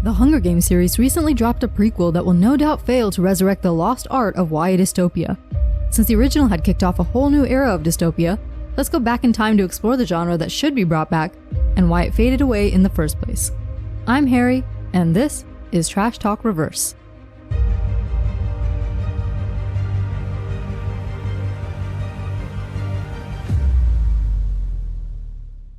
The Hunger Games series recently dropped a prequel that will no doubt fail to resurrect the lost art of YA dystopia. Since the original had kicked off a whole new era of dystopia, let's go back in time to explore the genre that should be brought back and why it faded away in the first place. I'm Harry, and this is Trash Talk Reverse.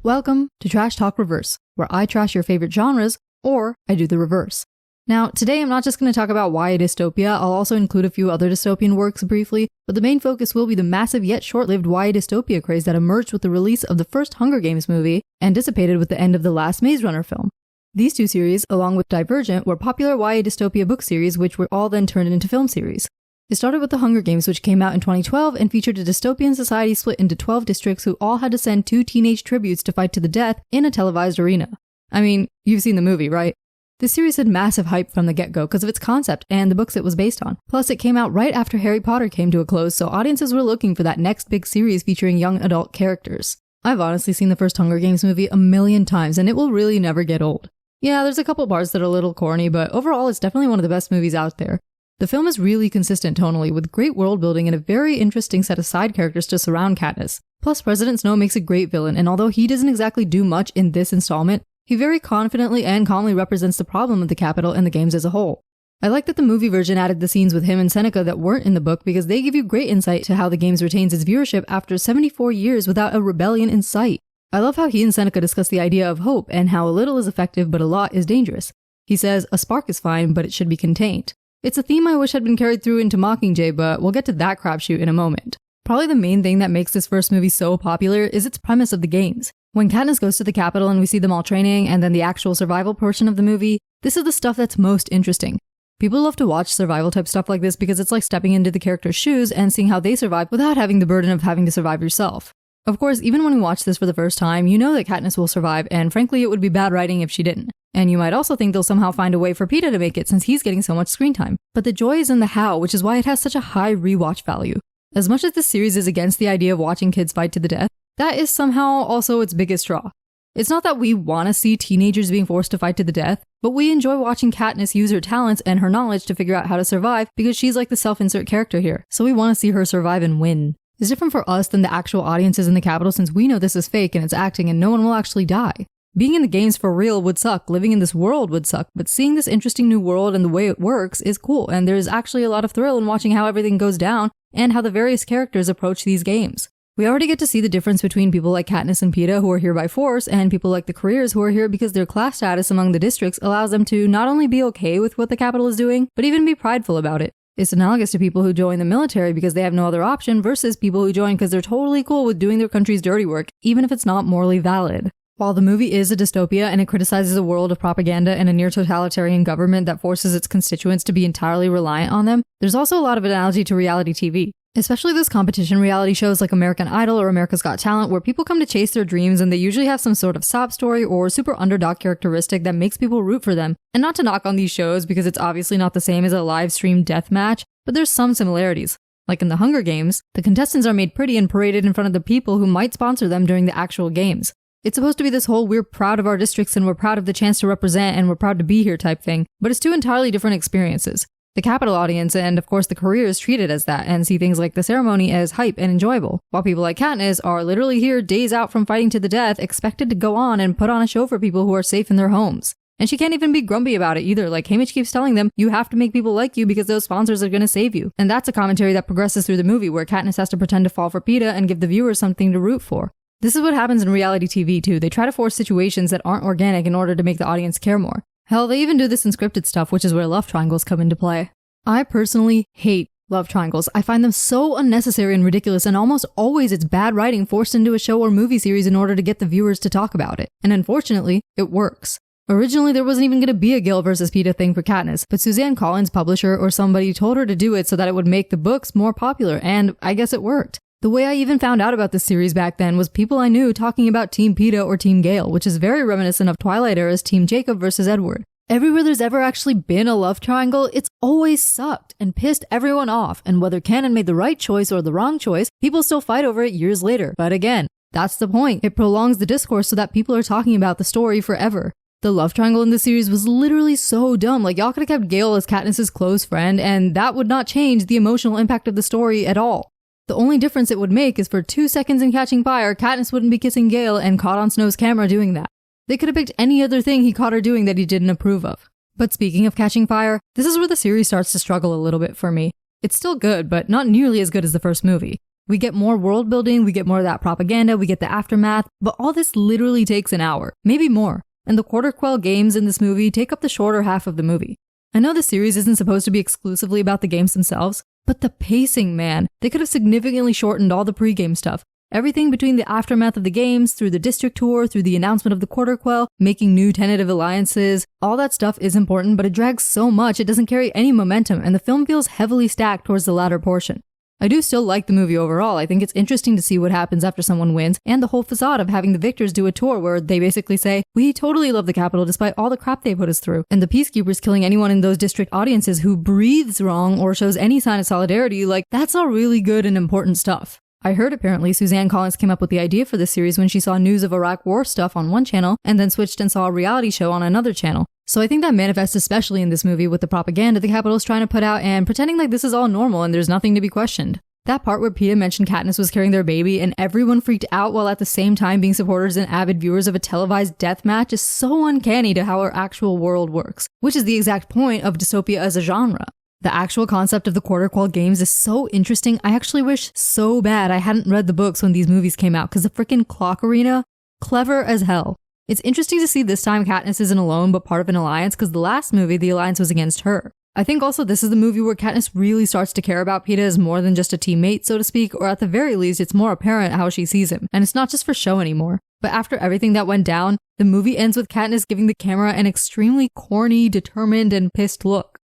Welcome to Trash Talk Reverse, where I trash your favorite genres, or I do the reverse. Now, today I'm not just going to talk about YA dystopia, I'll also include a few other dystopian works briefly, but the main focus will be the massive yet short-lived YA dystopia craze that emerged with the release of the first Hunger Games movie and dissipated with the end of the last Maze Runner film. These two series, along with Divergent, were popular YA dystopia book series which were all then turned into film series. It started with the Hunger Games, which came out in 2012 and featured a dystopian society split into 12 districts who all had to send 2 teenage tributes to fight to the death in a televised arena. I mean, you've seen the movie, right? This series had massive hype from the get-go because of its concept and the books it was based on. Plus, it came out right after Harry Potter came to a close, so audiences were looking for that next big series featuring young adult characters. I've honestly seen the first Hunger Games movie a million times, and it will really never get old. Yeah, there's a couple parts that are a little corny, but overall it's definitely one of the best movies out there. The film is really consistent tonally, with great world building and a very interesting set of side characters to surround Katniss. Plus, President Snow makes a great villain, and although he doesn't exactly do much in this installment, he very confidently and calmly represents the problem of the Capitol and the games as a whole. I like that the movie version added the scenes with him and Seneca that weren't in the book because they give you great insight to how the games retains its viewership after 74 years without a rebellion in sight. I love how he and Seneca discuss the idea of hope and how a little is effective but a lot is dangerous. He says, a spark is fine, but it should be contained. It's a theme I wish had been carried through into Mockingjay, but we'll get to that crapshoot in a moment. Probably the main thing that makes this first movie so popular is its premise of the games. When Katniss goes to the Capitol and we see them all training, and then the actual survival portion of the movie, this is the stuff that's most interesting. People love to watch survival type stuff like this because it's like stepping into the character's shoes and seeing how they survive without having the burden of having to survive yourself. Of course, even when you watch this for the first time, you know that Katniss will survive, and frankly it would be bad writing if she didn't. And you might also think they'll somehow find a way for Peeta to make it since he's getting so much screen time. But the joy is in the how, which is why it has such a high rewatch value. As much as this series is against the idea of watching kids fight to the death, that is somehow also its biggest draw. It's not that we want to see teenagers being forced to fight to the death, but we enjoy watching Katniss use her talents and her knowledge to figure out how to survive because she's like the self-insert character here, so we want to see her survive and win. It's different for us than the actual audiences in the Capitol since we know this is fake and it's acting and no one will actually die. Being in the games for real would suck, living in this world would suck, but seeing this interesting new world and the way it works is cool, and there's actually a lot of thrill in watching how everything goes down and how the various characters approach these games. We already get to see the difference between people like Katniss and Peeta who are here by force and people like the careers who are here because their class status among the districts allows them to not only be okay with what the Capitol is doing, but even be prideful about it. It's analogous to people who join the military because they have no other option versus people who join because they're totally cool with doing their country's dirty work, even if it's not morally valid. While the movie is a dystopia and it criticizes a world of propaganda and a near-totalitarian government that forces its constituents to be entirely reliant on them, there's also a lot of analogy to reality TV. Especially those competition reality shows like American Idol or America's Got Talent where people come to chase their dreams and they usually have some sort of sob story or super underdog characteristic that makes people root for them. And not to knock on these shows because it's obviously not the same as a live stream death match, but there's some similarities. Like in the Hunger Games, the contestants are made pretty and paraded in front of the people who might sponsor them during the actual games. It's supposed to be this whole we're proud of our districts and we're proud of the chance to represent and we're proud to be here type thing, but it's two entirely different experiences. The Capitol audience and of course the careers treat it as that and see things like the ceremony as hype and enjoyable, while people like Katniss are literally here days out from fighting to the death expected to go on and put on a show for people who are safe in their homes. And she can't even be grumpy about it either, like Haymitch keeps telling them, you have to make people like you because those sponsors are going to save you. And that's a commentary that progresses through the movie where Katniss has to pretend to fall for Peeta and give the viewers something to root for. This is what happens in reality TV too, they try to force situations that aren't organic in order to make the audience care more. Hell, they even do this in scripted stuff, which is where love triangles come into play. I personally hate love triangles. I find them so unnecessary and ridiculous, and almost always it's bad writing forced into a show or movie series in order to get the viewers to talk about it. And unfortunately, it works. Originally, there wasn't even going to be a Gale versus Peeta thing for Katniss, but Suzanne Collins' publisher or somebody told her to do it so that it would make the books more popular, and I guess it worked. The way I even found out about this series back then was people I knew talking about Team Peeta or Team Gale, which is very reminiscent of Twilight era's Team Jacob versus Edward. Everywhere there's ever actually been a love triangle, it's always sucked and pissed everyone off, and whether canon made the right choice or the wrong choice, people still fight over it years later. But again, that's the point. It prolongs the discourse so that people are talking about the story forever. The love triangle in this series was literally so dumb. Like, y'all could have kept Gale as Katniss's close friend, and that would not change the emotional impact of the story at all. The only difference it would make is for 2 seconds in Catching Fire, Katniss wouldn't be kissing Gale and caught on Snow's camera doing that. They could have picked any other thing he caught her doing that he didn't approve of. But speaking of Catching Fire, this is where the series starts to struggle a little bit for me. It's still good, but not nearly as good as the first movie. We get more world building, we get more of that propaganda, we get the aftermath, but all this literally takes an hour, maybe more. And the quarter-quell games in this movie take up the shorter half of the movie. I know the series isn't supposed to be exclusively about the games themselves, but the pacing, man. They could have significantly shortened all the pre-game stuff. Everything between the aftermath of the games, through the district tour, through the announcement of the quarter-quell, making new tentative alliances, all that stuff is important, but it drags so much it doesn't carry any momentum, and the film feels heavily stacked towards the latter portion. I do still like the movie overall. I think it's interesting to see what happens after someone wins, and the whole facade of having the victors do a tour where they basically say, we totally love the Capitol despite all the crap they put us through, and the peacekeepers killing anyone in those district audiences who breathes wrong or shows any sign of solidarity. Like, that's all really good and important stuff. I heard apparently Suzanne Collins came up with the idea for this series when she saw news of Iraq war stuff on one channel and then switched and saw a reality show on another channel. So I think that manifests especially in this movie with the propaganda the Capitol is trying to put out and pretending like this is all normal and there's nothing to be questioned. That part where Peeta mentioned Katniss was carrying their baby and everyone freaked out while at the same time being supporters and avid viewers of a televised death match is so uncanny to how our actual world works, which is the exact point of dystopia as a genre. The actual concept of the quarter-quell games is so interesting. I actually wish so bad I hadn't read the books when these movies came out, because the freaking clock arena, clever as hell. It's interesting to see this time Katniss isn't alone but part of an alliance, because the last movie, the alliance was against her. I think also this is the movie where Katniss really starts to care about Peeta as more than just a teammate, so to speak, or at the very least, it's more apparent how she sees him, and it's not just for show anymore. But after everything that went down, the movie ends with Katniss giving the camera an extremely corny, determined, and pissed look.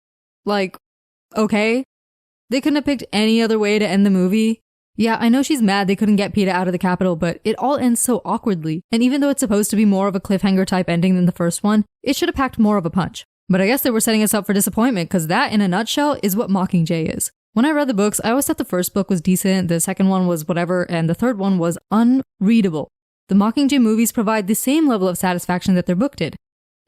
Like, okay? They couldn't have picked any other way to end the movie. Yeah, I know she's mad they couldn't get Peeta out of the Capitol, but it all ends so awkwardly, and even though it's supposed to be more of a cliffhanger type ending than the first one, it should have packed more of a punch. But I guess they were setting us up for disappointment, because that, in a nutshell, is what Mockingjay is. When I read the books, I always thought the first book was decent, the second one was whatever, and the third one was unreadable. The Mockingjay movies provide the same level of satisfaction that their book did.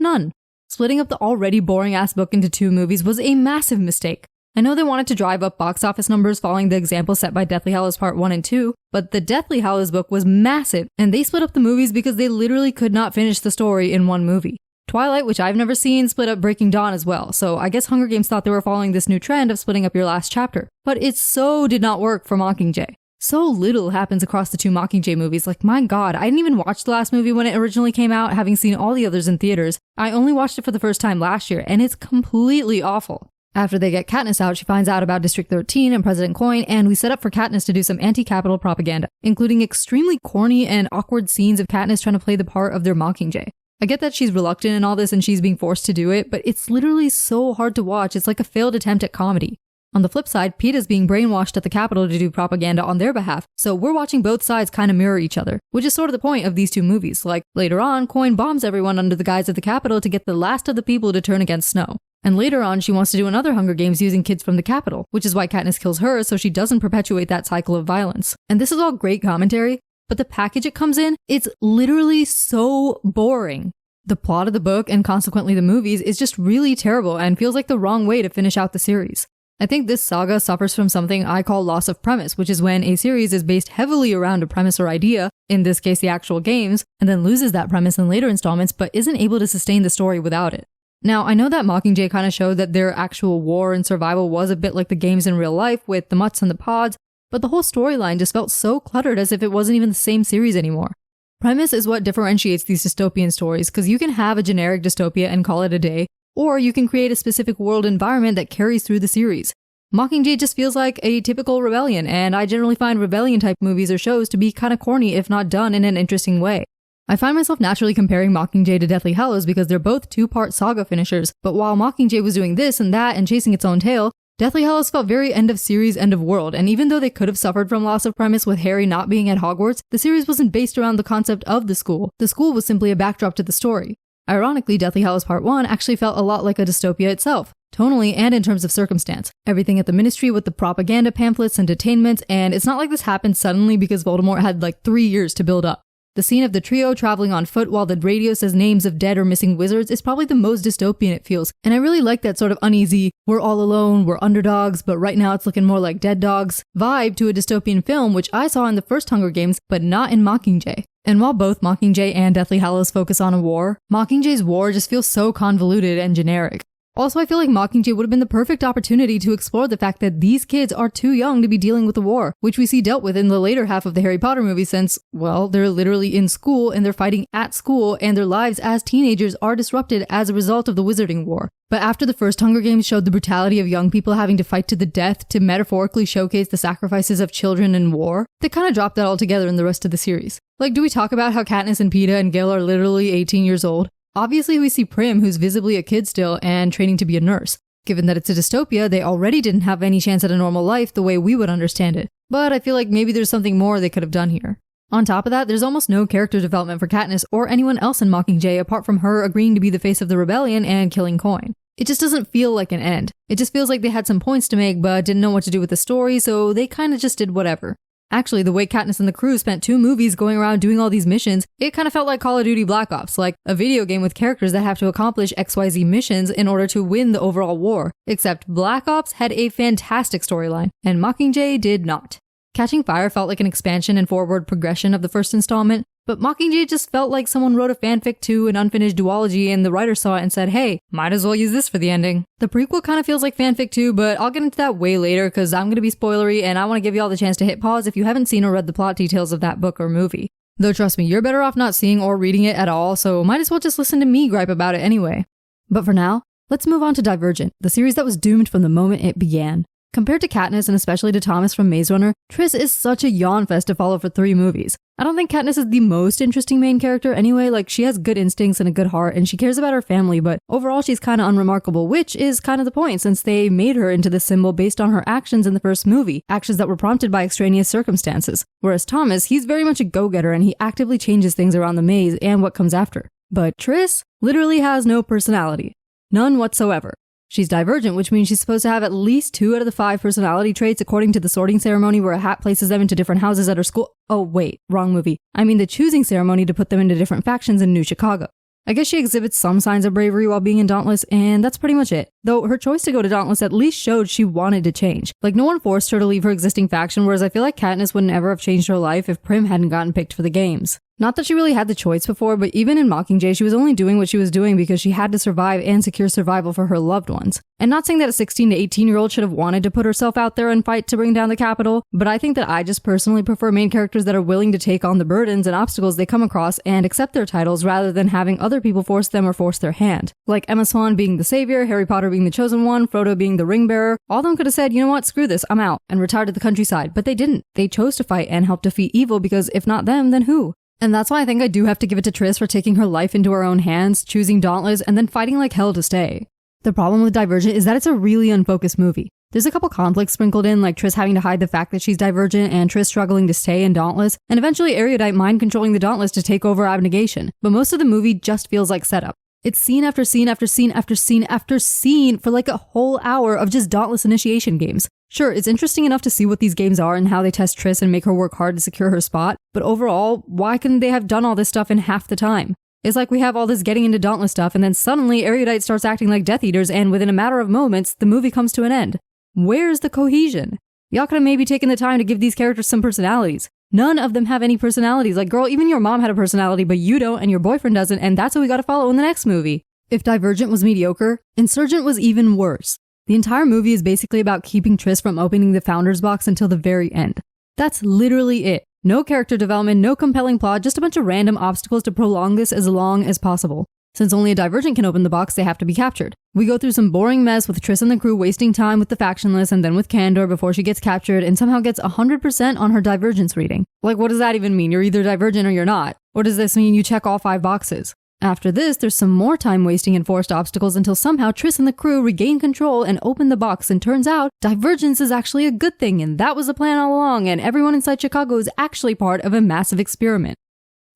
None. Splitting up the already boring-ass book into 2 movies was a massive mistake. I know they wanted to drive up box office numbers following the example set by Deathly Hallows Part 1 and 2, but the Deathly Hallows book was massive, and they split up the movies because they literally could not finish the story in one movie. Twilight, which I've never seen, split up Breaking Dawn as well, so I guess Hunger Games thought they were following this new trend of splitting up your last chapter. But it so did not work for Mockingjay. So little happens across the 2 Mockingjay movies, like my god, I didn't even watch the last movie when it originally came out, having seen all the others in theaters. I only watched it for the first time last year, and it's completely awful. After they get Katniss out, she finds out about District 13 and President Coin, and we set up for Katniss to do some anti-Capitol propaganda, including extremely corny and awkward scenes of Katniss trying to play the part of their Mockingjay. I get that she's reluctant in all this and she's being forced to do it, but it's literally so hard to watch, it's like a failed attempt at comedy. On the flip side, Peeta's being brainwashed at the Capitol to do propaganda on their behalf, so we're watching both sides kind of mirror each other, which is sort of the point of these 2 movies. Like, later on, Coin bombs everyone under the guise of the Capitol to get the last of the people to turn against Snow. And later on, she wants to do another Hunger Games using kids from the Capitol, which is why Katniss kills her so she doesn't perpetuate that cycle of violence. And this is all great commentary, but the package it comes in, it's literally so boring. The plot of the book, and consequently the movies, is just really terrible and feels like the wrong way to finish out the series. I think this saga suffers from something I call loss of premise, which is when a series is based heavily around a premise or idea, in this case the actual games, and then loses that premise in later installments but isn't able to sustain the story without it. Now, I know that Mockingjay kind of showed that their actual war and survival was a bit like the games in real life with the mutts and the pods, but the whole storyline just felt so cluttered as if it wasn't even the same series anymore. Premise is what differentiates these dystopian stories, because you can have a generic dystopia and call it a day, or you can create a specific world environment that carries through the series. Mockingjay just feels like a typical rebellion, and I generally find rebellion-type movies or shows to be kind of corny if not done in an interesting way. I find myself naturally comparing Mockingjay to Deathly Hallows because they're both 2-part saga finishers, but while Mockingjay was doing this and that and chasing its own tail, Deathly Hallows felt very end of series, end of world, and even though they could have suffered from loss of premise with Harry not being at Hogwarts, the series wasn't based around the concept of the school. The school was simply a backdrop to the story. Ironically, Deathly Hallows Part 1 actually felt a lot like a dystopia itself, tonally and in terms of circumstance. Everything at the Ministry with the propaganda pamphlets and detainments, and it's not like this happened suddenly because Voldemort had like 3 years to build up. The scene of the trio traveling on foot while the radio says names of dead or missing wizards is probably the most dystopian it feels, and I really like that sort of uneasy, we're all alone, we're underdogs, but right now it's looking more like dead dogs vibe to a dystopian film, which I saw in the first Hunger Games, but not in Mockingjay. And while both Mockingjay and Deathly Hallows focus on a war, Mockingjay's war just feels so convoluted and generic. Also, I feel like Mockingjay would have been the perfect opportunity to explore the fact that these kids are too young to be dealing with the war, which we see dealt with in the later half of the Harry Potter movie since, well, they're literally in school and they're fighting at school and their lives as teenagers are disrupted as a result of the Wizarding War. But after the first Hunger Games showed the brutality of young people having to fight to the death to metaphorically showcase the sacrifices of children in war, they kind of dropped that altogether in the rest of the series. Like, do we talk about how Katniss and Peeta and Gil are literally 18 years old? Obviously, we see Prim, who's visibly a kid still and training to be a nurse. Given that it's a dystopia, they already didn't have any chance at a normal life the way we would understand it. But I feel like maybe there's something more they could have done here. On top of that, there's almost no character development for Katniss or anyone else in Mockingjay apart from her agreeing to be the face of the rebellion and killing Coin. It just doesn't feel like an end. It just feels like they had some points to make but didn't know what to do with the story, so they kind of just did whatever. Actually, the way Katniss and the crew spent 2 movies going around doing all these missions, it kind of felt like Call of Duty Black Ops, like a video game with characters that have to accomplish XYZ missions in order to win the overall war. Except Black Ops had a fantastic storyline, and Mockingjay did not. Catching Fire felt like an expansion and forward progression of the first installment, but Mockingjay just felt like someone wrote a fanfic to an unfinished duology and the writer saw it and said, hey, might as well use this for the ending. The prequel kind of feels like fanfic too, but I'll get into that way later because I'm going to be spoilery and I want to give you all the chance to hit pause if you haven't seen or read the plot details of that book or movie. Though trust me, you're better off not seeing or reading it at all, so might as well just listen to me gripe about it anyway. But for now, let's move on to Divergent, the series that was doomed from the moment it began. Compared to Katniss and especially to Thomas from Maze Runner, Triss is such a yawn fest to follow for 3 movies. I don't think Katniss is the most interesting main character anyway, like she has good instincts and a good heart and she cares about her family, but overall she's kind of unremarkable, which is kind of the point since they made her into this symbol based on her actions in the first movie, actions that were prompted by extraneous circumstances. Whereas Thomas, he's very much a go-getter and he actively changes things around the maze and what comes after. But Triss literally has no personality. None whatsoever. She's divergent, which means she's supposed to have at least 2 out of the 5 personality traits according to the sorting ceremony where a hat places them into different houses at her school. Oh wait, wrong movie. I mean the choosing ceremony to put them into different factions in New Chicago. I guess she exhibits some signs of bravery while being in Dauntless, and that's pretty much it. Though her choice to go to Dauntless at least showed she wanted to change. Like no one forced her to leave her existing faction, whereas I feel like Katniss wouldn't ever have changed her life if Prim hadn't gotten picked for the games. Not that she really had the choice before, but even in Mockingjay, she was only doing what she was doing because she had to survive and secure survival for her loved ones. And not saying that a 16 to 18-year-old should have wanted to put herself out there and fight to bring down the Capitol, but I think that I just personally prefer main characters that are willing to take on the burdens and obstacles they come across and accept their titles rather than having other people force them or force their hand. Like Emma Swan being the savior, Harry Potter being the chosen one, Frodo being the ring bearer. All of them could have said, you know what, screw this, I'm out, and retired to the countryside, but they didn't. They chose to fight and help defeat evil because if not them, then who? And that's why I think I do have to give it to Triss for taking her life into her own hands, choosing Dauntless, and then fighting like hell to stay. The problem with Divergent is that it's a really unfocused movie. There's a couple conflicts sprinkled in, like Triss having to hide the fact that she's divergent and Triss struggling to stay in Dauntless, and eventually Erudite mind-controlling the Dauntless to take over Abnegation. But most of the movie just feels like setup. It's scene after scene after scene after scene after scene for like a whole hour of just Dauntless initiation games. Sure, it's interesting enough to see what these games are and how they test Triss and make her work hard to secure her spot, but overall, why couldn't they have done all this stuff in half the time? It's like we have all this getting into Dauntless stuff and then suddenly Erudite starts acting like Death Eaters and within a matter of moments, the movie comes to an end. Where's the cohesion? Y'all could have maybe taken the time to give these characters some personalities. None of them have any personalities. Like, girl, even your mom had a personality, but you don't and your boyfriend doesn't, and that's what we gotta follow in the next movie. If Divergent was mediocre, Insurgent was even worse. The entire movie is basically about keeping Triss from opening the Founder's Box until the very end. That's literally it. No character development, no compelling plot, just a bunch of random obstacles to prolong this as long as possible. Since only a Divergent can open the box, they have to be captured. We go through some boring mess with Triss and the crew wasting time with the factionless and then with Candor before she gets captured and somehow gets 100% on her Divergence reading. Like, what does that even mean? You're either Divergent or you're not. Or does this mean you check all 5 boxes? After this, there's some more time wasting and forced obstacles until somehow Triss and the crew regain control and open the box, and turns out Divergence is actually a good thing and that was the plan all along and everyone inside Chicago is actually part of a massive experiment.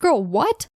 Girl, what?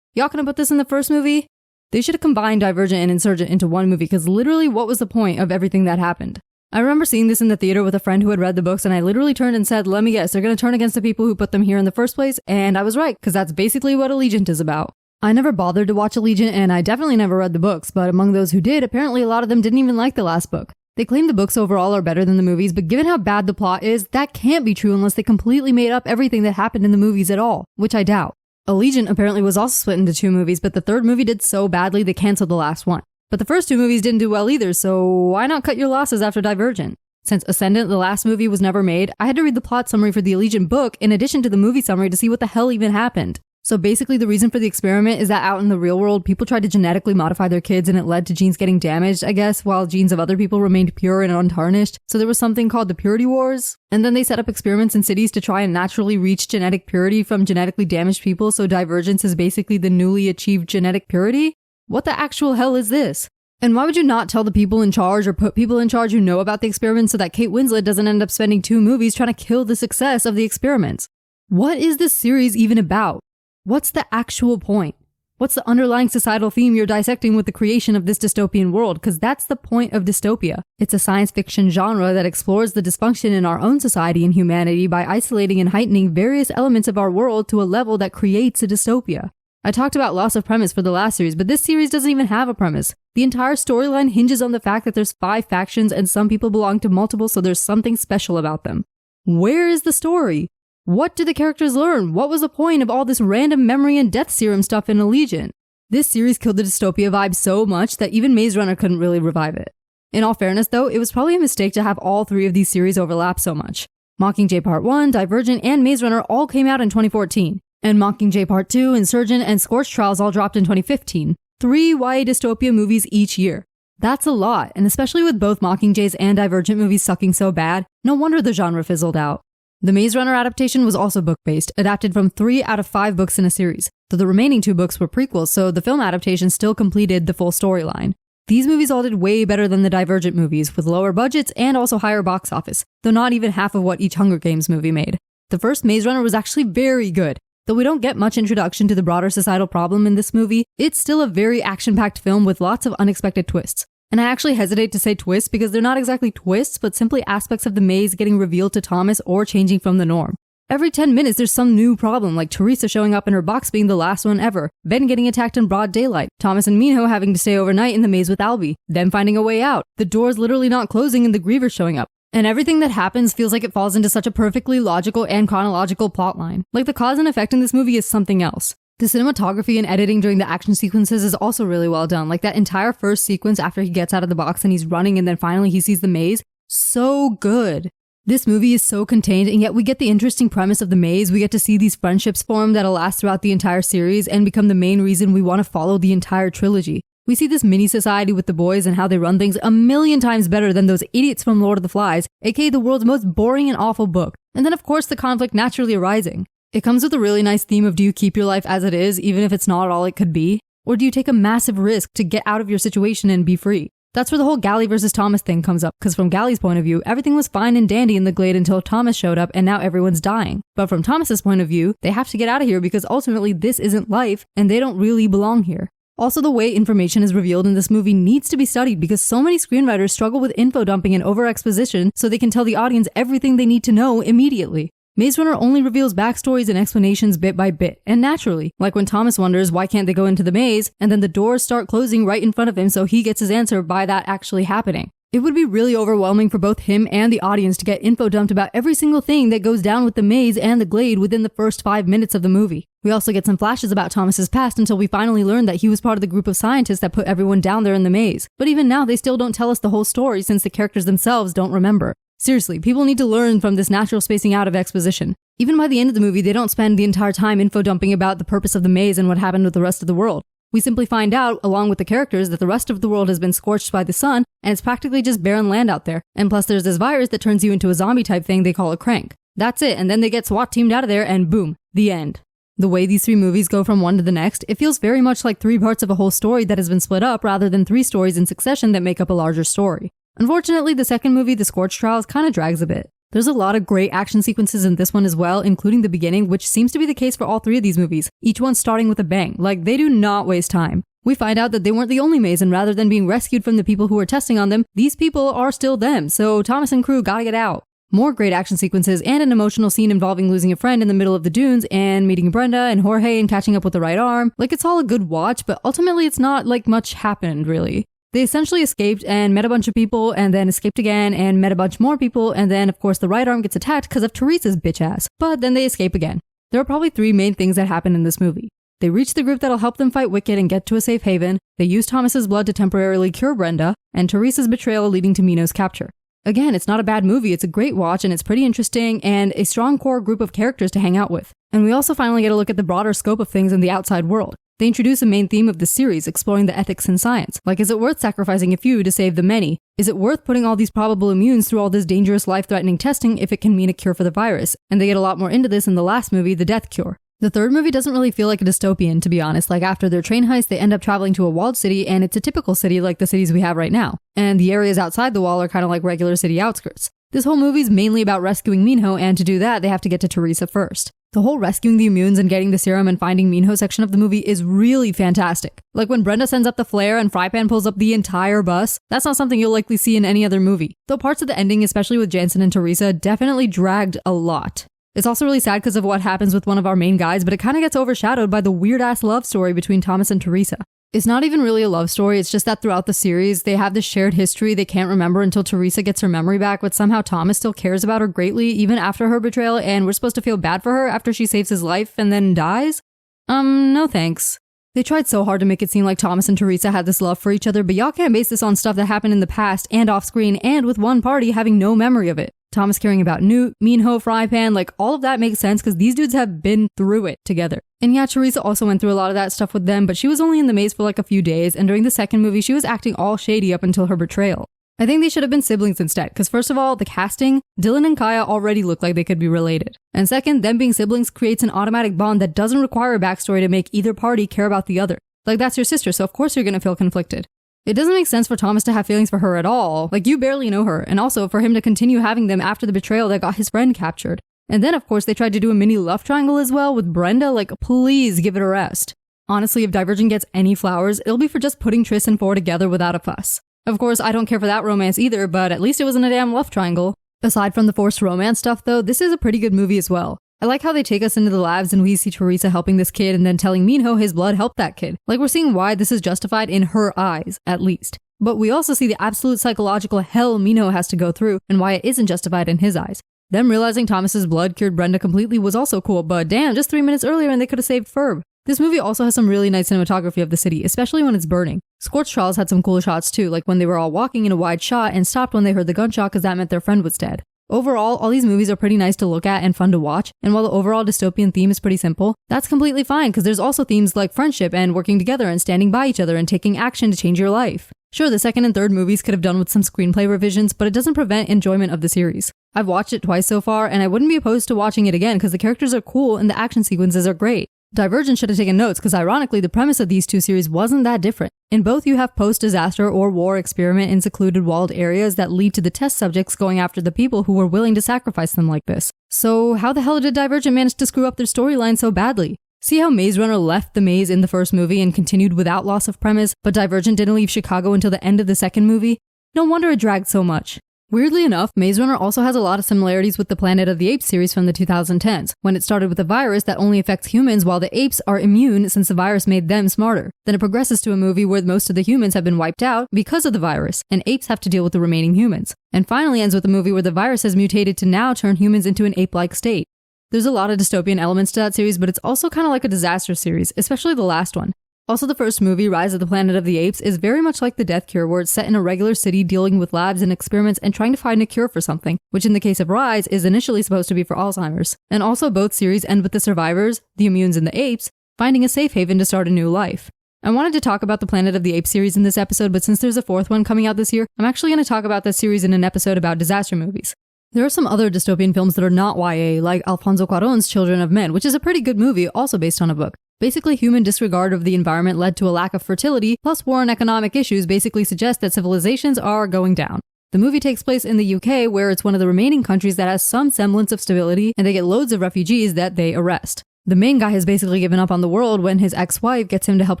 Y'all gonna put this in the first movie? They should have combined Divergent and Insurgent into one movie because literally what was the point of everything that happened? I remember seeing this in the theater with a friend who had read the books, and I literally turned and said, let me guess, they're going to turn against the people who put them here in the first place, and I was right, because that's basically what Allegiant is about. I never bothered to watch Allegiant, and I definitely never read the books, but among those who did, apparently a lot of them didn't even like the last book. They claim the books overall are better than the movies, but given how bad the plot is, that can't be true unless they completely made up everything that happened in the movies at all, which I doubt. Allegiant apparently was also split into 2 movies, but the third movie did so badly they canceled the last one. But the first 2 movies didn't do well either, so why not cut your losses after Divergent? Since Ascendant, the last movie, was never made, I had to read the plot summary for the Allegiant book in addition to the movie summary to see what the hell even happened. So basically the reason for the experiment is that out in the real world, people tried to genetically modify their kids and it led to genes getting damaged, I guess, while genes of other people remained pure and untarnished. So there was something called the Purity Wars. And then they set up experiments in cities to try and naturally reach genetic purity from genetically damaged people, so Divergence is basically the newly achieved genetic purity? What the actual hell is this? And why would you not tell the people in charge or put people in charge who know about the experiment so that Kate Winslet doesn't end up spending 2 movies trying to kill the success of the experiments? What is this series even about? What's the actual point? What's the underlying societal theme you're dissecting with the creation of this dystopian world? Because that's the point of dystopia. It's a science fiction genre that explores the dysfunction in our own society and humanity by isolating and heightening various elements of our world to a level that creates a dystopia. I talked about loss of premise for the last series, but this series doesn't even have a premise. The entire storyline hinges on the fact that there's 5 factions and some people belong to multiple, so there's something special about them. Where is the story? What do the characters learn? What was the point of all this random memory and death serum stuff in Allegiant? This series killed the dystopia vibe so much that even Maze Runner couldn't really revive it. In all fairness though, it was probably a mistake to have all 3 of these series overlap so much. Mockingjay Part 1, Divergent, and Maze Runner all came out in 2014. And Mockingjay Part 2, Insurgent, and Scorch Trials all dropped in 2015. 3 YA dystopia movies each year. That's a lot, and especially with both Mockingjay's and Divergent movies sucking so bad, no wonder the genre fizzled out. The Maze Runner adaptation was also book-based, adapted from 3 out of 5 books in a series, though the remaining 2 books were prequels, so the film adaptation still completed the full storyline. These movies all did way better than the Divergent movies, with lower budgets and also higher box office, though not even half of what each Hunger Games movie made. The first Maze Runner was actually very good. Though we don't get much introduction to the broader societal problem in this movie, it's still a very action-packed film with lots of unexpected twists. And I actually hesitate to say twists because they're not exactly twists, but simply aspects of the maze getting revealed to Thomas or changing from the norm. Every 10 minutes there's some new problem, like Teresa showing up in her box being the last one ever, Ben getting attacked in broad daylight, Thomas and Minho having to stay overnight in the maze with Albie, them finding a way out, the doors literally not closing and the Grievers showing up. And everything that happens feels like it falls into such a perfectly logical and chronological plotline. Like the cause and effect in this movie is something else. The cinematography and editing during the action sequences is also really well done. Like that entire first sequence after he gets out of the box and he's running and then finally he sees the maze. So good. This movie is so contained, and yet we get the interesting premise of the maze. We get to see these friendships form that'll last throughout the entire series and become the main reason we want to follow the entire trilogy. We see this mini society with the boys and how they run things 1,000,000 times better than those idiots from Lord of the Flies, aka the world's most boring and awful book. And then of course the conflict naturally arising. It comes with a really nice theme of, do you keep your life as it is, even if it's not all it could be? Or do you take a massive risk to get out of your situation and be free? That's where the whole Gally versus Thomas thing comes up, because from Gally's point of view, everything was fine and dandy in the glade until Thomas showed up and now everyone's dying. But from Thomas's point of view, they have to get out of here because ultimately this isn't life and they don't really belong here. Also, the way information is revealed in this movie needs to be studied because so many screenwriters struggle with info dumping and over-exposition so they can tell the audience everything they need to know immediately. Maze Runner only reveals backstories and explanations bit by bit, and naturally, like when Thomas wonders why can't they go into the maze, and then the doors start closing right in front of him so he gets his answer by that actually happening. It would be really overwhelming for both him and the audience to get info dumped about every single thing that goes down with the maze and the glade within the first 5 minutes of the movie. We also get some flashes about Thomas's past until we finally learn that he was part of the group of scientists that put everyone down there in the maze. But even now, they still don't tell us the whole story since the characters themselves don't remember. Seriously, people need to learn from this natural spacing out of exposition. Even by the end of the movie, they don't spend the entire time info dumping about the purpose of the maze and what happened with the rest of the world. We simply find out, along with the characters, that the rest of the world has been scorched by the sun, and it's practically just barren land out there. And plus there's this virus that turns you into a zombie type thing they call a crank. That's it, and then they get SWAT teamed out of there, and boom, the end. The way these 3 movies go from one to the next, it feels very much like 3 parts of a whole story that has been split up rather than 3 stories in succession that make up a larger story. Unfortunately, the second movie, The Scorch Trials, kind of drags a bit. There's a lot of great action sequences in this one as well, including the beginning, which seems to be the case for all 3 of these movies, each one starting with a bang. Like, they do not waste time. We find out that they weren't the only maze, and rather than being rescued from the people who were testing on them, these people are still them, so Thomas and crew gotta get out. More great action sequences and an emotional scene involving losing a friend in the middle of the dunes and meeting Brenda and Jorge and catching up with the right arm. Like, it's all a good watch, but ultimately it's not like much happened, really. They essentially escaped and met a bunch of people and then escaped again and met a bunch more people, and then of course the right arm gets attacked because of Teresa's bitch ass. But then they escape again. There are probably 3 main things that happen in this movie. They reach the group that'll help them fight Wicked and get to a safe haven, they use Thomas's blood to temporarily cure Brenda, and Teresa's betrayal leading to Mino's capture. Again, it's not a bad movie, it's a great watch and it's pretty interesting and a strong core group of characters to hang out with. And we also finally get a look at the broader scope of things in the outside world. They introduce a main theme of the series, exploring the ethics in science. Like, is it worth sacrificing a few to save the many? Is it worth putting all these probable immunes through all this dangerous life-threatening testing if it can mean a cure for the virus? And they get a lot more into this in the last movie, The Death Cure. The third movie doesn't really feel like a dystopian, to be honest. Like, after their train heist, they end up traveling to a walled city, and it's a typical city like the cities we have right now. And the areas outside the wall are kind of like regular city outskirts. This whole movie's mainly about rescuing Minho, and to do that, they have to get to Teresa first. The whole rescuing the immunes and getting the serum and finding Minho section of the movie is really fantastic. Like when Brenda sends up the flare and Frypan pulls up the entire bus, that's not something you'll likely see in any other movie. Though parts of the ending, especially with Jansen and Teresa, definitely dragged a lot. It's also really sad because of what happens with one of our main guys, but it kind of gets overshadowed by the weird-ass love story between Thomas and Teresa. It's not even really a love story, it's just that throughout the series, they have this shared history they can't remember until Teresa gets her memory back, but somehow Thomas still cares about her greatly, even after her betrayal, and we're supposed to feel bad for her after she saves his life and then dies? No thanks. They tried so hard to make it seem like Thomas and Teresa had this love for each other, but y'all can't base this on stuff that happened in the past and off-screen and with one party having no memory of it. Thomas caring about Newt, Minho, Frypan, like all of that makes sense because these dudes have been through it together. And yeah, Teresa also went through a lot of that stuff with them, but she was only in the maze for like a few days, and during the second movie, she was acting all shady up until her betrayal. I think they should have been siblings instead, because first of all, the casting, Dylan and Kaya already look like they could be related. And second, them being siblings creates an automatic bond that doesn't require a backstory to make either party care about the other. Like, that's your sister, so of course you're gonna feel conflicted. It doesn't make sense for Thomas to have feelings for her at all. Like, you barely know her, and also for him to continue having them after the betrayal that got his friend captured. And then, of course, they tried to do a mini love triangle as well with Brenda. Like, please give it a rest. Honestly, if Divergent gets any flowers, it'll be for just putting Tris and Four together without a fuss. Of course, I don't care for that romance either, but at least it wasn't a damn love triangle. Aside from the forced romance stuff, though, this is a pretty good movie as well. I like how they take us into the labs and we see Teresa helping this kid and then telling Minho his blood helped that kid. Like, we're seeing why this is justified in her eyes, at least. But we also see the absolute psychological hell Minho has to go through and why it isn't justified in his eyes. Them realizing Thomas's blood cured Brenda completely was also cool, but damn, just 3 minutes earlier and they could have saved Ferb. This movie also has some really nice cinematography of the city, especially when it's burning. Scorch Trials had some cool shots too, like when they were all walking in a wide shot and stopped when they heard the gunshot because that meant their friend was dead. Overall, all these movies are pretty nice to look at and fun to watch, and while the overall dystopian theme is pretty simple, that's completely fine because there's also themes like friendship and working together and standing by each other and taking action to change your life. Sure, the second and third movies could have done with some screenplay revisions, but it doesn't prevent enjoyment of the series. I've watched it twice so far, and I wouldn't be opposed to watching it again because the characters are cool and the action sequences are great. Divergent should have taken notes because ironically the premise of these two series wasn't that different. In both you have post-disaster or war experiment in secluded walled areas that lead to the test subjects going after the people who were willing to sacrifice them like this. So how the hell did Divergent manage to screw up their storyline so badly? See how Maze Runner left the maze in the first movie and continued without loss of premise, but Divergent didn't leave Chicago until the end of the second movie? No wonder it dragged so much. Weirdly enough, Maze Runner also has a lot of similarities with the Planet of the Apes series from the 2010s, when it started with a virus that only affects humans while the apes are immune since the virus made them smarter. Then it progresses to a movie where most of the humans have been wiped out because of the virus, and apes have to deal with the remaining humans. And finally ends with a movie where the virus has mutated to now turn humans into an ape-like state. There's a lot of dystopian elements to that series, but it's also kind of like a disaster series, especially the last one. Also, the first movie, Rise of the Planet of the Apes, is very much like The Death Cure, where it's set in a regular city dealing with labs and experiments and trying to find a cure for something, which in the case of Rise is initially supposed to be for Alzheimer's. And also both series end with the survivors, the immunes and the apes, finding a safe haven to start a new life. I wanted to talk about the Planet of the Apes series in this episode, but since there's a fourth one coming out this year, I'm actually going to talk about this series in an episode about disaster movies. There are some other dystopian films that are not YA, like Alfonso Cuaron's Children of Men, which is a pretty good movie, also based on a book. Basically, human disregard of the environment led to a lack of fertility, plus war and economic issues basically suggest that civilizations are going down. The movie takes place in the UK, where it's one of the remaining countries that has some semblance of stability, and they get loads of refugees that they arrest. The main guy has basically given up on the world when his ex-wife gets him to help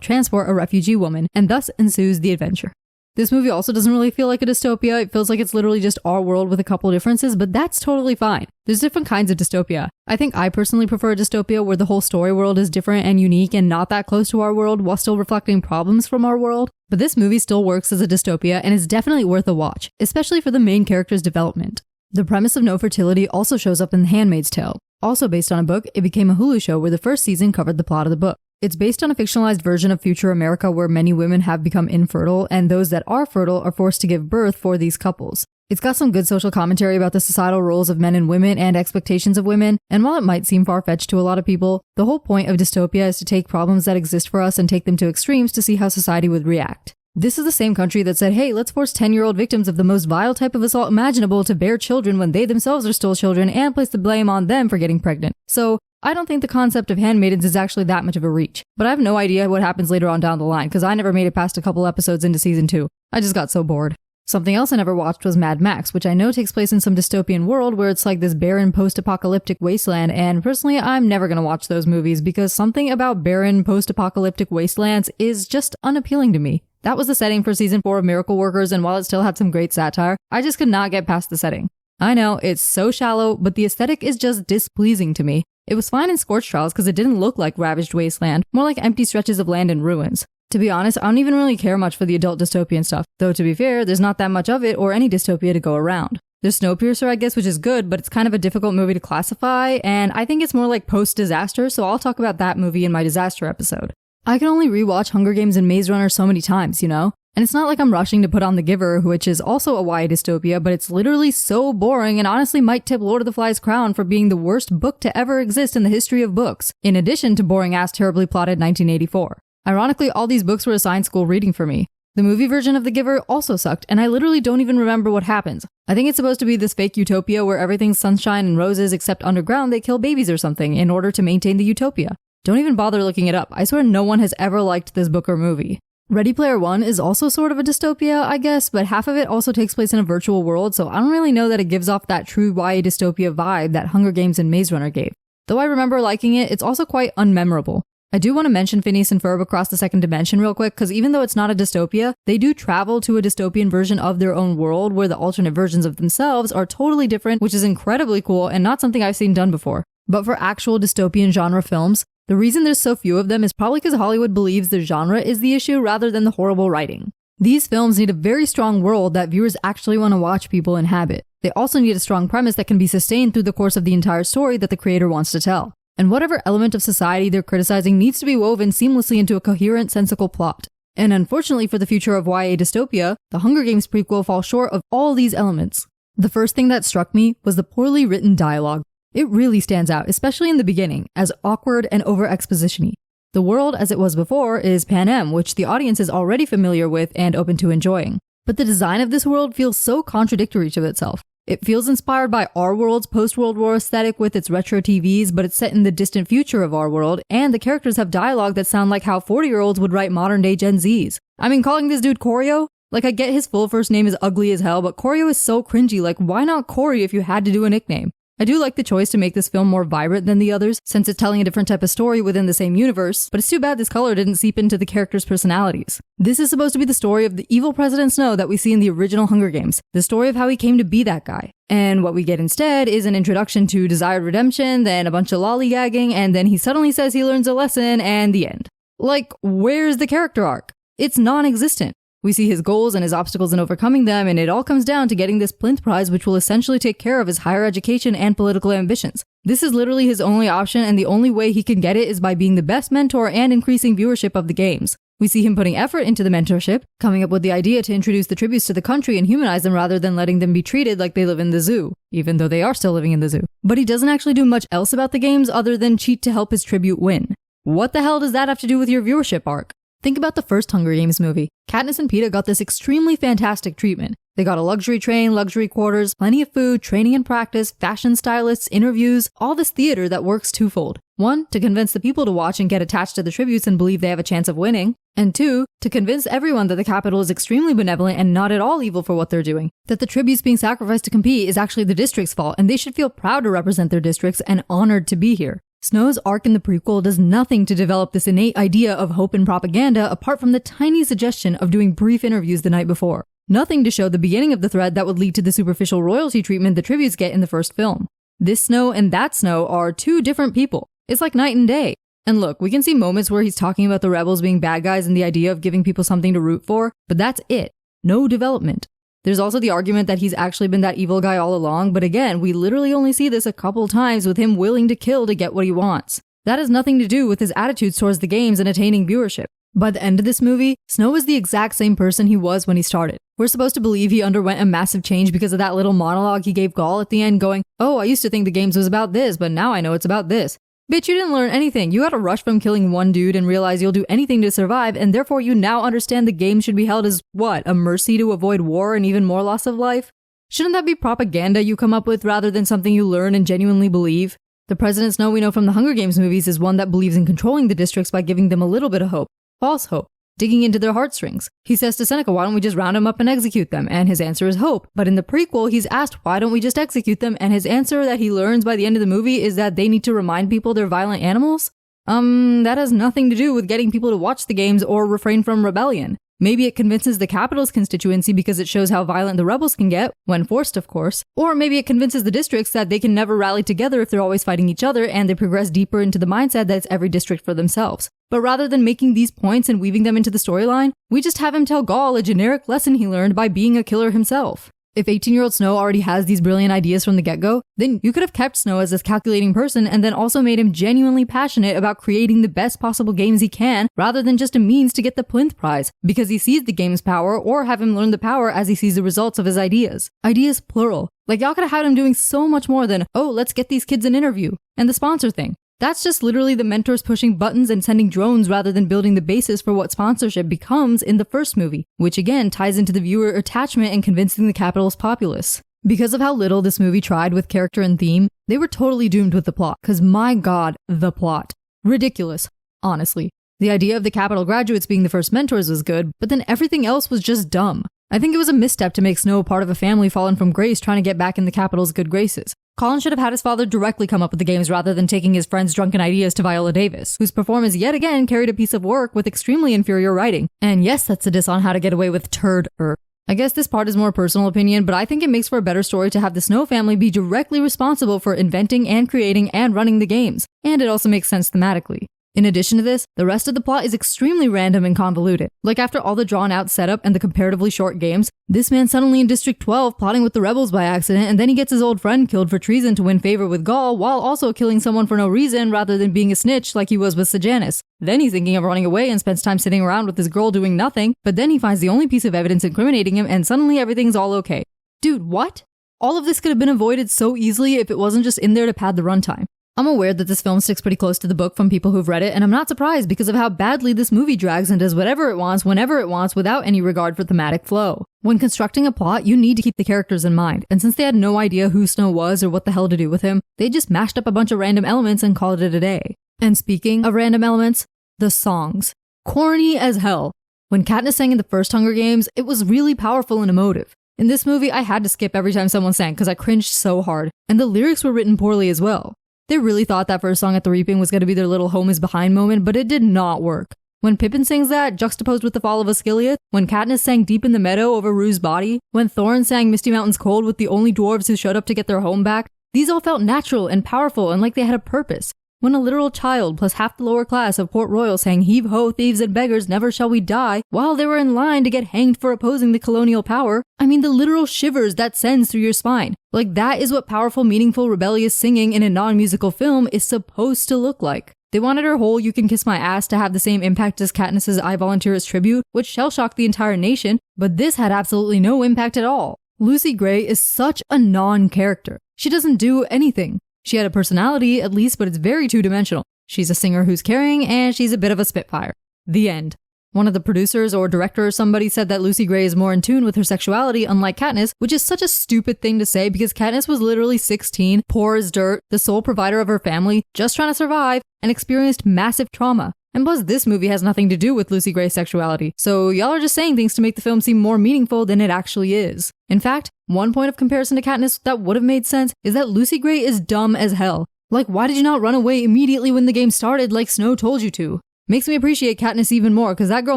transport a refugee woman, and thus ensues the adventure. This movie also doesn't really feel like a dystopia. It feels like it's literally just our world with a couple differences, but that's totally fine. There's different kinds of dystopia. I think I personally prefer a dystopia where the whole story world is different and unique and not that close to our world while still reflecting problems from our world. But this movie still works as a dystopia and is definitely worth a watch, especially for the main character's development. The premise of no fertility also shows up in The Handmaid's Tale. Also based on a book, it became a Hulu show where the first season covered the plot of the book. It's based on a fictionalized version of future America where many women have become infertile, and those that are fertile are forced to give birth for these couples. It's got some good social commentary about the societal roles of men and women and expectations of women, and while it might seem far-fetched to a lot of people, the whole point of dystopia is to take problems that exist for us and take them to extremes to see how society would react. This is the same country that said, hey, let's force 10-year-old victims of the most vile type of assault imaginable to bear children when they themselves are still children and place the blame on them for getting pregnant. So, I don't think the concept of handmaidens is actually that much of a reach. But I have no idea what happens later on down the line, because I never made it past a couple episodes into season 2. I just got so bored. Something else I never watched was Mad Max, which I know takes place in some dystopian world where it's like this barren post-apocalyptic wasteland, and personally I'm never gonna watch those movies because something about barren post-apocalyptic wastelands is just unappealing to me. That was the setting for season 4 of Miracle Workers, and while it still had some great satire, I just could not get past the setting. I know, it's so shallow, but the aesthetic is just displeasing to me. It was fine in Scorch Trials because it didn't look like ravaged wasteland, more like empty stretches of land in ruins. To be honest, I don't even really care much for the adult dystopian stuff, though to be fair, there's not that much of it or any dystopia to go around. There's Snowpiercer, I guess, which is good, but it's kind of a difficult movie to classify, and I think it's more like post-disaster, so I'll talk about that movie in my disaster episode. I can only rewatch Hunger Games and Maze Runner so many times, you know? And it's not like I'm rushing to put on The Giver, which is also a YA dystopia, but it's literally so boring and honestly might tip Lord of the Flies' crown for being the worst book to ever exist in the history of books, in addition to boring-ass, terribly plotted 1984. Ironically, all these books were assigned school reading for me. The movie version of The Giver also sucked, and I literally don't even remember what happens. I think it's supposed to be this fake utopia where everything's sunshine and roses except underground they kill babies or something in order to maintain the utopia. Don't even bother looking it up. I swear no one has ever liked this book or movie. Ready Player One is also sort of a dystopia, I guess, but half of it also takes place in a virtual world, so I don't really know that it gives off that true YA dystopia vibe that Hunger Games and Maze Runner gave. Though I remember liking it, it's also quite unmemorable. I do want to mention Phineas and Ferb Across the Second Dimension real quick, because even though it's not a dystopia, they do travel to a dystopian version of their own world where the alternate versions of themselves are totally different, which is incredibly cool and not something I've seen done before. But for actual dystopian genre films, the reason there's so few of them is probably because Hollywood believes the genre is the issue rather than the horrible writing. These films need a very strong world that viewers actually want to watch people inhabit. They also need a strong premise that can be sustained through the course of the entire story that the creator wants to tell. And whatever element of society they're criticizing needs to be woven seamlessly into a coherent, sensical plot. And unfortunately for the future of YA dystopia, the Hunger Games prequel falls short of all these elements. The first thing that struck me was the poorly written dialogue. It really stands out, especially in the beginning, as awkward and over-exposition-y. The world, as it was before, is Panem, which the audience is already familiar with and open to enjoying. But the design of this world feels so contradictory to itself. It feels inspired by our world's post-World War aesthetic with its retro TVs, but it's set in the distant future of our world, and the characters have dialogue that sound like how 40-year-olds would write modern-day Gen Zs. I mean, calling this dude Corio? Like, I get his full first name is ugly as hell, but Corio is so cringy, like, why not Cory if you had to do a nickname? I do like the choice to make this film more vibrant than the others, since it's telling a different type of story within the same universe, but it's too bad this color didn't seep into the characters' personalities. This is supposed to be the story of the evil President Snow that we see in the original Hunger Games, the story of how he came to be that guy. And what we get instead is an introduction to desired redemption, then a bunch of lollygagging, and then he suddenly says he learns a lesson, and the end. Like, where's the character arc? It's non-existent. We see his goals and his obstacles in overcoming them, and it all comes down to getting this Plinth Prize, which will essentially take care of his higher education and political ambitions. This is literally his only option, and the only way he can get it is by being the best mentor and increasing viewership of the games. We see him putting effort into the mentorship, coming up with the idea to introduce the tributes to the country and humanize them rather than letting them be treated like they live in the zoo, even though they are still living in the zoo. But he doesn't actually do much else about the games other than cheat to help his tribute win. What the hell does that have to do with your viewership arc? Think about the first Hunger Games movie. Katniss and Peeta got this extremely fantastic treatment. They got a luxury train, luxury quarters, plenty of food, training and practice, fashion stylists, interviews, all this theater that works twofold. 1, to convince the people to watch and get attached to the tributes and believe they have a chance of winning. And 2, to convince everyone that the Capitol is extremely benevolent and not at all evil for what they're doing. That the tributes being sacrificed to compete is actually the district's fault, and they should feel proud to represent their districts and honored to be here. Snow's arc in the prequel does nothing to develop this innate idea of hope and propaganda apart from the tiny suggestion of doing brief interviews the night before. Nothing to show the beginning of the thread that would lead to the superficial royalty treatment the tributes get in the first film. This Snow and that Snow are two different people. It's like night and day. And look, we can see moments where he's talking about the rebels being bad guys and the idea of giving people something to root for, but that's it. No development. There's also the argument that he's actually been that evil guy all along, but again, we literally only see this a couple times with him willing to kill to get what he wants. That has nothing to do with his attitudes towards the games and attaining viewership. By the end of this movie, Snow is the exact same person he was when he started. We're supposed to believe he underwent a massive change because of that little monologue he gave Gaul at the end going, "Oh, I used to think the games was about this, but now I know it's about this." Bitch, you didn't learn anything. You got to rush from killing one dude and realize you'll do anything to survive, and therefore you now understand the game should be held as, what, a mercy to avoid war and even more loss of life? Shouldn't that be propaganda you come up with rather than something you learn and genuinely believe? The President Snow we know from the Hunger Games movies is one that believes in controlling the districts by giving them a little bit of hope. False hope. Digging into their heartstrings. He says to Seneca, why don't we just round them up and execute them? And his answer is hope. But in the prequel, he's asked, why don't we just execute them? And his answer that he learns by the end of the movie is that they need to remind people they're violent animals? That has nothing to do with getting people to watch the games or refrain from rebellion. Maybe it convinces the Capitol's constituency because it shows how violent the rebels can get, when forced of course. Or maybe it convinces the districts that they can never rally together if they're always fighting each other, and they progress deeper into the mindset that it's every district for themselves. But rather than making these points and weaving them into the storyline, we just have him tell Gaul a generic lesson he learned by being a killer himself. If 18-year-old Snow already has these brilliant ideas from the get-go, then you could have kept Snow as this calculating person and then also made him genuinely passionate about creating the best possible games he can rather than just a means to get the plinth prize because he sees the game's power, or have him learn the power as he sees the results of his ideas. Ideas plural. Like, y'all could have had him doing so much more than, oh, let's get these kids an interview, and the sponsor thing. That's just literally the mentors pushing buttons and sending drones rather than building the basis for what sponsorship becomes in the first movie, which again ties into the viewer attachment and convincing the Capitol's populace. Because of how little this movie tried with character and theme, they were totally doomed with the plot, cause my god, the plot. Ridiculous, honestly. The idea of the Capitol graduates being the first mentors was good, but then everything else was just dumb. I think it was a misstep to make Snow part of a family fallen from grace trying to get back in the Capitol's good graces. Colin should have had his father directly come up with the games rather than taking his friend's drunken ideas to Viola Davis, whose performance yet again carried a piece of work with extremely inferior writing. And yes, that's a diss on How to Get Away with Turd-er. I guess this part is more personal opinion, but I think it makes for a better story to have the Snow family be directly responsible for inventing and creating and running the games. And it also makes sense thematically. In addition to this, the rest of the plot is extremely random and convoluted. Like after all the drawn-out setup and the comparatively short games, this man's suddenly in District 12 plotting with the rebels by accident, and then he gets his old friend killed for treason to win favor with Gaul, while also killing someone for no reason rather than being a snitch like he was with Sejanus. Then he's thinking of running away and spends time sitting around with his girl doing nothing, but then he finds the only piece of evidence incriminating him and suddenly everything's all okay. Dude, what? All of this could have been avoided so easily if it wasn't just in there to pad the runtime. I'm aware that this film sticks pretty close to the book from people who've read it, and I'm not surprised because of how badly this movie drags and does whatever it wants, whenever it wants, without any regard for thematic flow. When constructing a plot, you need to keep the characters in mind, and since they had no idea who Snow was or what the hell to do with him, they just mashed up a bunch of random elements and called it a day. And speaking of random elements, the songs. Corny as hell. When Katniss sang in the first Hunger Games, it was really powerful and emotive. In this movie, I had to skip every time someone sang because I cringed so hard, and the lyrics were written poorly as well. They really thought that first song at the Reaping was going to be their little home is behind moment, but it did not work. When Pippin sings that, juxtaposed with the fall of Osgiliath, when Katniss sang Deep in the Meadow over Rue's body, when Thorin sang Misty Mountains Cold with the only dwarves who showed up to get their home back, these all felt natural and powerful and like they had a purpose. When a literal child plus half the lower class of Port Royal sang Heave ho, thieves and beggars, never shall we die, while they were in line to get hanged for opposing the colonial power, I mean the literal shivers that sends through your spine. Like that is what powerful, meaningful, rebellious singing in a non-musical film is supposed to look like. They wanted her whole You Can Kiss My Ass to have the same impact as Katniss's I Volunteer as Tribute, which shell-shocked the entire nation, but this had absolutely no impact at all. Lucy Gray is such a non-character. She doesn't do anything. She had a personality, at least, but it's very two-dimensional. She's a singer who's caring, and she's a bit of a spitfire. The end. One of the producers or director or somebody said that Lucy Gray is more in tune with her sexuality, unlike Katniss, which is such a stupid thing to say because Katniss was literally 16, poor as dirt, the sole provider of her family, just trying to survive, and experienced massive trauma. And plus, this movie has nothing to do with Lucy Gray's sexuality, so y'all are just saying things to make the film seem more meaningful than it actually is. In fact, one point of comparison to Katniss that would have made sense is that Lucy Gray is dumb as hell. Like, why did you not run away immediately when the game started like Snow told you to? Makes me appreciate Katniss even more, because that girl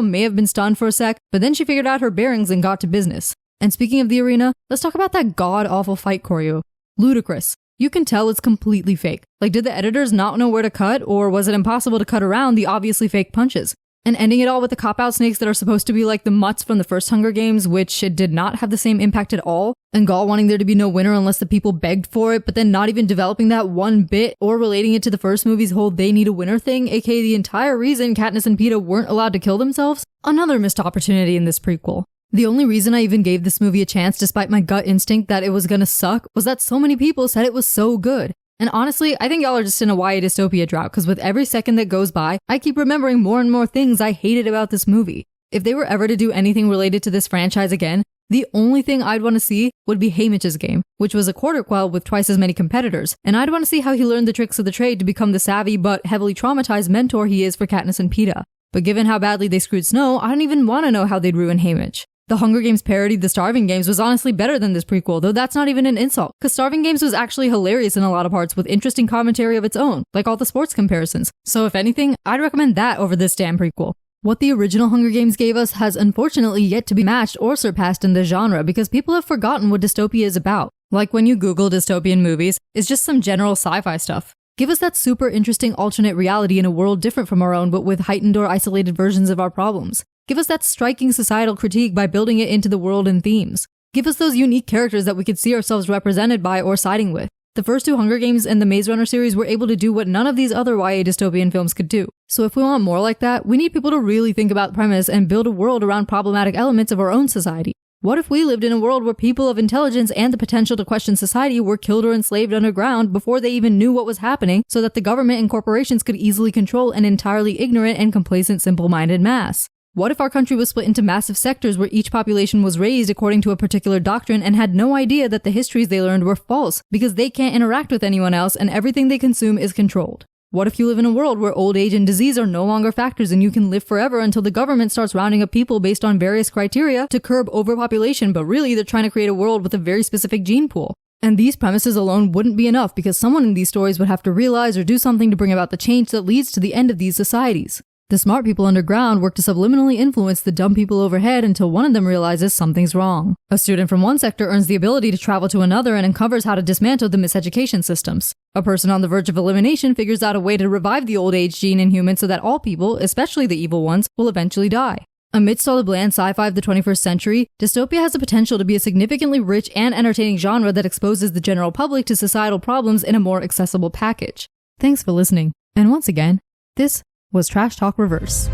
may have been stunned for a sec, but then she figured out her bearings and got to business. And speaking of the arena, let's talk about that god-awful fight choreo. Ludicrous. You can tell it's completely fake. Like, did the editors not know where to cut, or was it impossible to cut around the obviously fake punches? And ending it all with the cop-out snakes that are supposed to be like the mutts from the first Hunger Games, which it did not have the same impact at all, and Gaul wanting there to be no winner unless the people begged for it, but then not even developing that one bit or relating it to the first movie's whole they need a winner thing, aka the entire reason Katniss and Peeta weren't allowed to kill themselves. Another missed opportunity in this prequel. The only reason I even gave this movie a chance despite my gut instinct that it was gonna suck was that so many people said it was so good. And honestly, I think y'all are just in a YA dystopia drought, because with every second that goes by, I keep remembering more and more things I hated about this movie. If they were ever to do anything related to this franchise again, the only thing I'd want to see would be Haymitch's game, which was a quarterquell with twice as many competitors, and I'd want to see how he learned the tricks of the trade to become the savvy but heavily traumatized mentor he is for Katniss and Peeta. But given how badly they screwed Snow, I don't even want to know how they'd ruin Haymitch. The Hunger Games parodied the Starving Games was honestly better than this prequel, though that's not even an insult, because Starving Games was actually hilarious in a lot of parts with interesting commentary of its own, like all the sports comparisons. So if anything, I'd recommend that over this damn prequel. What the original Hunger Games gave us has unfortunately yet to be matched or surpassed in the genre because people have forgotten what dystopia is about. Like when you Google dystopian movies, it's just some general sci-fi stuff. Give us that super interesting alternate reality in a world different from our own but with heightened or isolated versions of our problems. Give us that striking societal critique by building it into the world and themes. Give us those unique characters that we could see ourselves represented by or siding with. The first two Hunger Games and the Maze Runner series were able to do what none of these other YA dystopian films could do. So if we want more like that, we need people to really think about the premise and build a world around problematic elements of our own society. What if we lived in a world where people of intelligence and the potential to question society were killed or enslaved underground before they even knew what was happening, so that the government and corporations could easily control an entirely ignorant and complacent simple-minded mass? What if our country was split into massive sectors where each population was raised according to a particular doctrine and had no idea that the histories they learned were false because they can't interact with anyone else and everything they consume is controlled? What if you live in a world where old age and disease are no longer factors and you can live forever until the government starts rounding up people based on various criteria to curb overpopulation, but really they're trying to create a world with a very specific gene pool? And these premises alone wouldn't be enough because someone in these stories would have to realize or do something to bring about the change that leads to the end of these societies. The smart people underground work to subliminally influence the dumb people overhead until one of them realizes something's wrong. A student from one sector earns the ability to travel to another and uncovers how to dismantle the miseducation systems. A person on the verge of elimination figures out a way to revive the old age gene in humans so that all people, especially the evil ones, will eventually die. Amidst all the bland sci-fi of the 21st century, dystopia has the potential to be a significantly rich and entertaining genre that exposes the general public to societal problems in a more accessible package. Thanks for listening. And once again, this was Trash Talk Reverse.